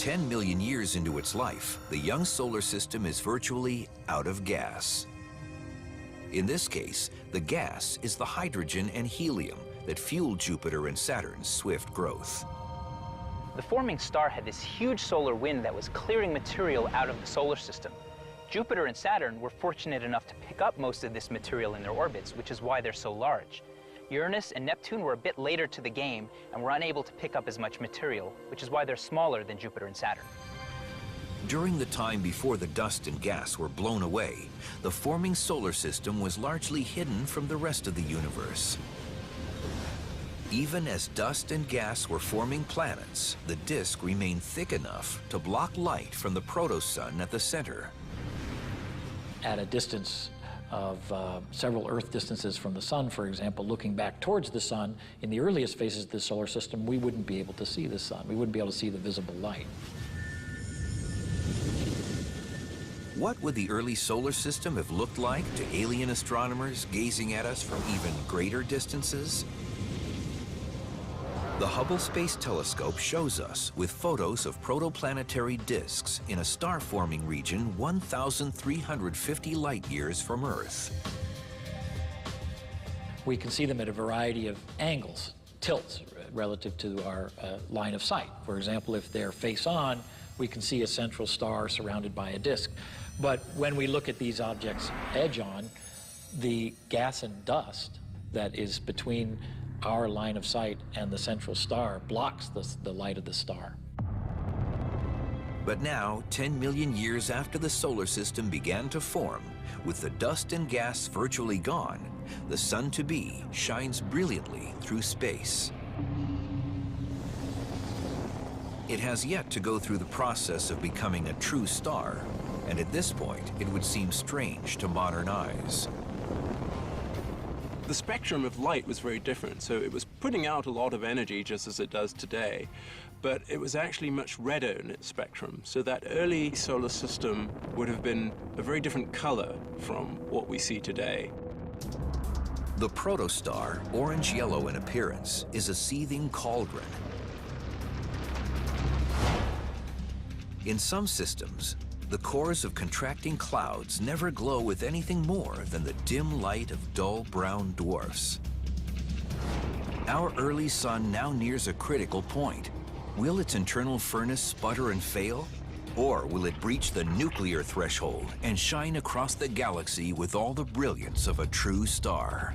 10 million years into its life, the young solar system is virtually out of gas. In this case, the gas is the hydrogen and helium that fueled Jupiter and Saturn's swift growth. The forming star had this huge solar wind that was clearing material out of the solar system. Jupiter and Saturn were fortunate enough to pick up most of this material in their orbits, which is why they're so large. Uranus and Neptune were a bit later to the game and were unable to pick up as much material, which is why they're smaller than Jupiter and Saturn. During the time before the dust and gas were blown away, the forming solar system was largely hidden from the rest of the universe. Even as dust and gas were forming planets, the disk remained thick enough to block light from the protosun at the center. At a distance of several Earth distances from the sun, for example, looking back towards the sun, in the earliest phases of the solar system, we wouldn't be able to see the sun. We wouldn't be able to see the visible light. What would the early solar system have looked like to alien astronomers gazing at us from even greater distances? The Hubble Space Telescope shows us with photos of protoplanetary disks in a star-forming region 1,350 light-years from Earth. We can see them at a variety of angles, tilts, relative to our line of sight. For example, if they're face-on, we can see a central star surrounded by a disk. But when we look at these objects edge-on, the gas and dust that is between our line of sight and the central star blocks the light of the star. But now, 10 million years after the solar system began to form, with the dust and gas virtually gone, the sun-to-be shines brilliantly through space. It has yet to go through the process of becoming a true star, and at this point, it would seem strange to modern eyes. The spectrum of light was very different, so it was putting out a lot of energy just as it does today, but it was actually much redder in its spectrum, so that early solar system would have been a very different color from what we see today. The protostar, orange-yellow in appearance, is a seething cauldron. In some systems, the cores of contracting clouds never glow with anything more than the dim light of dull brown dwarfs. Our early sun now nears a critical point. Will its internal furnace sputter and fail? Or will it breach the nuclear threshold and shine across the galaxy with all the brilliance of a true star?